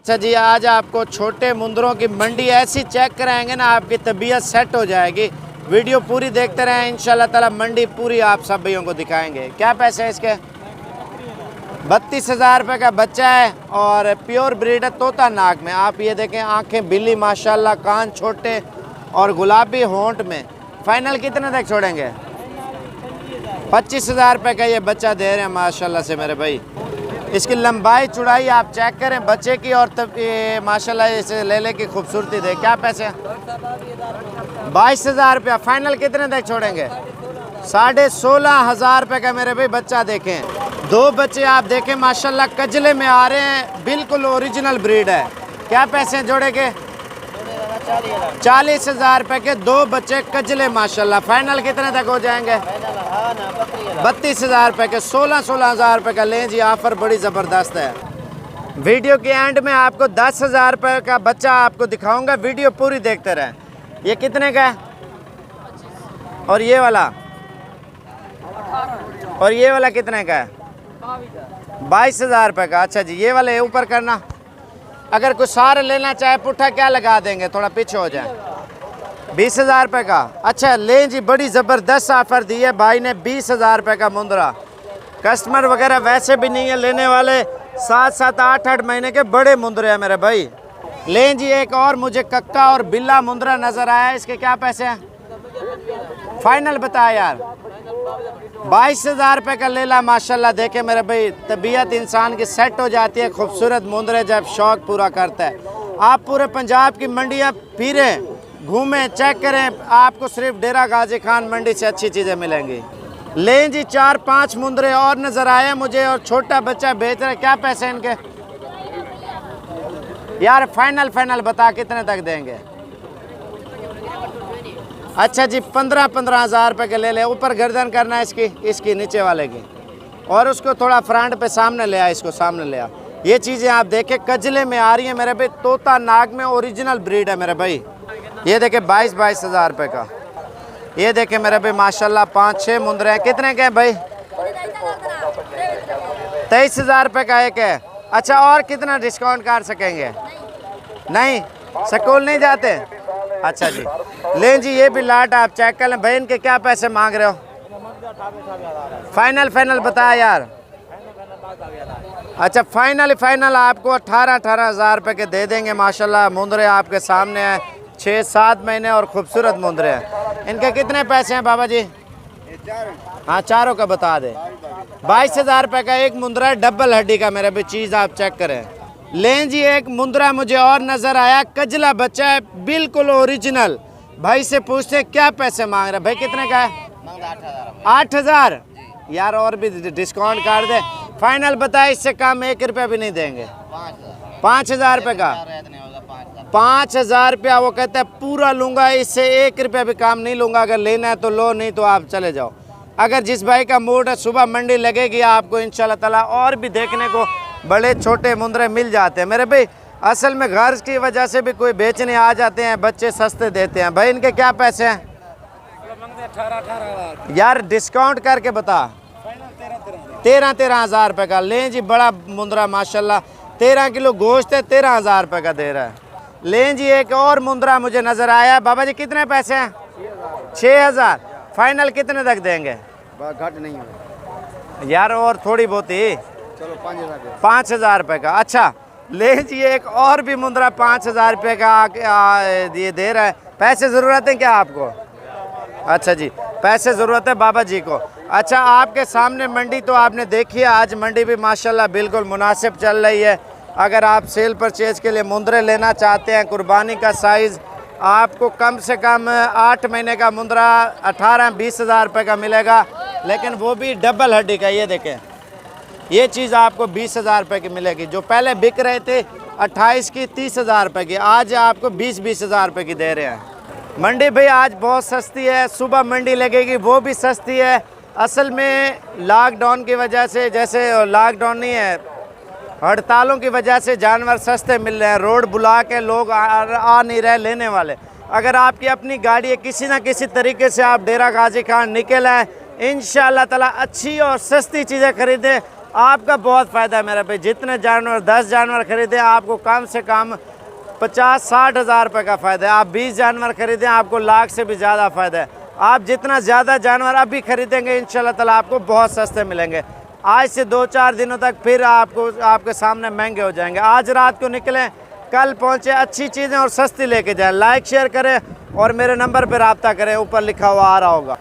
अच्छा जी, आज आपको छोटे मुंदरों की मंडी ऐसी चेक कराएंगे ना, आपकी तबीयत सेट हो जाएगी। वीडियो पूरी देखते रहें, इंशाल्लाह ताला मंडी पूरी आप सब भाइयों को दिखाएंगे। क्या पैसे हैं इसके? 32,000 रुपये का बच्चा है और प्योर ब्रीड है, तोता नाक में। आप ये देखें, आंखें बिल्ली माशाल्लाह, कान छोटे और गुलाबी होंठ में। फाइनल कितने तक छोड़ेंगे? 25,000 रुपये का ये बच्चा दे रहे हैं माशाल्लाह से मेरे भाई। इसकी लंबाई चौड़ाई आप चेक करें बच्चे की, और तब ये माशाल्लाह इसे लेले की खूबसूरती दे। क्या पैसे? 22,000 रुपया। फाइनल कितने तक छोड़ेंगे? 16,500 रुपये का मेरे भाई बच्चा। देखें, दो बच्चे आप देखें माशाल्लाह कजले में आ रहे हैं, बिल्कुल ओरिजिनल ब्रीड है। क्या पैसे हैं जोड़े के? 40,000 रुपये के दो बच्चे कजले माशाल्लाह। फाइनल कितने तक हो जाएंगे? 32,000 रुपये के। 16,000 रुपये का लें जी, ऑफर बड़ी ज़बरदस्त है। वीडियो के एंड में आपको 10,000 रुपये का बच्चा आपको दिखाऊंगा, वीडियो पूरी देखते रहें। ये कितने का है? और ये वाला? और ये वाला कितने का है? 22,000 रुपये का। अच्छा जी, ये वाले ऊपर करना। अगर कुछ सारे लेना चाहे पुट्ठा क्या लगा देंगे, थोड़ा पीछे हो जाए। 20,000 रुपये का। अच्छा लें जी, बड़ी ज़बरदस्त ऑफ़र दी है भाई ने, 20,000 रुपये का मुंदरा। कस्टमर वगैरह वैसे भी नहीं है लेने वाले, 7-7 8-8 महीने के बड़े मुंदरे हैं मेरे भाई। लें जी, एक और मुझे कक्का और बिल्ला मुंदरा नज़र आया, इसके क्या पैसे हैं? फाइनल बता यार। 22,000 रुपये का लेला माशाल्लाह। देखे मेरे भाई, तबीयत इंसान की सेट हो जाती है, खूबसूरत मुंदरे जब शौक़ पूरा करता है। आप पूरे पंजाब की मंडियाँ फिरें, घूमें, चेक करें, आपको सिर्फ डेरा गाजी खान मंडी से अच्छी चीज़ें मिलेंगी। लें जी, 4-5 मुंदरे और नज़र आए मुझे, और छोटा बच्चा बेच रहे। क्या पैसे इनके यार? फाइनल बता कितने तक देंगे? अच्छा जी, 15,000 रुपये के ले ले। ऊपर गर्दन करना है इसकी नीचे वाले की, और उसको थोड़ा फ्रंट पे सामने ले आ, इसको सामने ले आ। ये चीज़ें आप देखें कजले में आ रही है मेरे भाई, तोता नाग में ओरिजिनल ब्रीड है मेरे भाई। ये देखे 22,000 रुपये का। ये देखे मेरे भाई माशाल्लाह 5-6 मुंदरे हैं। कितने के हैं भाई? 23,000 रुपये का एक है। अच्छा, और कितना डिस्काउंट कर सकेंगे? नहीं, स्कूल नहीं जाते? अच्छा जी, लें जी, ये भी लाट आप चेक कर लें भाई। इनके क्या पैसे मांग रहे हो? फाइनल बता यार। अच्छा, फाइनल आपको 18,000 रुपये के दे देंगे माशाल्लाह। मुंदरे आपके सामने हैं, 6-7 महीने और खूबसूरत मुंदरे हैं। इनके कितने पैसे हैं बाबा जी? हाँ, चारों का बता दे। 22,000 रुपये का एक मुंदरा है, डबल हड्डी का मेरे भी। चीज़ आप चेक करें। लें जी, एक मुंदरा मुझे और नज़र आया, कजला बच्चा है, बिल्कुल ओरिजिनल। भाई से पूछते हैं क्या पैसे मांग रहे हैं। भाई कितने का है? 8,000 यार, और भी डिस्काउंट कर दे। फाइनल बताए, इससे कम 1 रुपया भी नहीं देंगे। 5,000 रुपये का। 5,000 रुपया वो कहता है पूरा लूँगा, इससे 1 रुपया भी काम नहीं लूँगा। अगर लेना है तो लो, नहीं तो आप चले जाओ। अगर जिस भाई का मूड है, सुबह मंडी लगेगी आपको इंशाल्लाह ताला, और भी देखने को बड़े छोटे मुंदरे मिल जाते हैं मेरे भाई। असल में गर्ज की वजह से भी कोई बेचने आ जाते हैं, बच्चे सस्ते देते हैं। भाई इनके क्या पैसे हैं? 18,000 यार, डिस्काउंट करके बता। 13,000 रुपये का। लें जी, बड़ा मुंदरा माशाल्लाह, 13 किलो गोश्त है, 13,000 रुपये का दे रहा है। लें जी, एक और मुंदरा मुझे नज़र आया। बाबा जी कितने पैसे हैं? 6,000। फाइनल कितने तक देंगे? घट नहीं है यार, और थोड़ी बहुत ही। चलो 5,000 रुपये का। अच्छा लें जी, एक और भी मुंदरा 5,000 रुपये का ये दे रहा है। पैसे ज़रूरत है क्या आपको? अच्छा जी, पैसे ज़रूरत है बाबा जी को। अच्छा, आपके सामने मंडी तो आपने देखी है, आज मंडी भी माशाल्लाह बिल्कुल मुनासिब चल रही है। अगर आप सेल परचेज के लिए मुंदरे लेना चाहते हैं, कुर्बानी का साइज़ आपको कम से कम 8 महीने का मुंदरा 18-20,000 रुपये का मिलेगा, लेकिन वो भी डबल हड्डी का। ये देखें, ये चीज़ आपको 20,000 रुपये की मिलेगी। जो पहले बिक रहे थे 28 की, 30,000 रुपये की, आज आपको 20-20,000 रुपये की दे रहे हैं। मंडी भाई आज बहुत सस्ती है, सुबह मंडी लगेगी वो भी सस्ती है। असल में लॉकडाउन की वजह से, जैसे लॉकडाउन नहीं है, हड़तालों की वजह से जानवर सस्ते मिल रहे हैं। रोड बुला के लोग आ नहीं रहे लेने वाले। अगर आपकी अपनी गाड़ी है, किसी ना किसी तरीके से आप डेरा गाजी खान निकल आए, इंशाअल्लाह ताला अच्छी और सस्ती चीज़ें खरीदें, आपका बहुत फ़ायदा है मेरा भाई। जितने जानवर 10 जानवर खरीदे आपको कम से कम 50-60 हज़ार रुपये का फ़ायदा है। आप 20 जानवर खरीदें आपको लाख से भी ज़्यादा फ़ायदा है। आप जितना ज़्यादा जानवर अभी खरीदेंगे इंशाल्लाह ताला आपको बहुत सस्ते मिलेंगे। आज से 2-4 दिनों तक फिर आपको आपके सामने महंगे हो जाएंगे। आज रात को निकलें, कल पहुँचे, अच्छी चीज़ें और सस्ती लेके जाएँ। लाइक शेयर करें और मेरे नंबर पर रब्ता करें, ऊपर लिखा हुआ आ रहा होगा।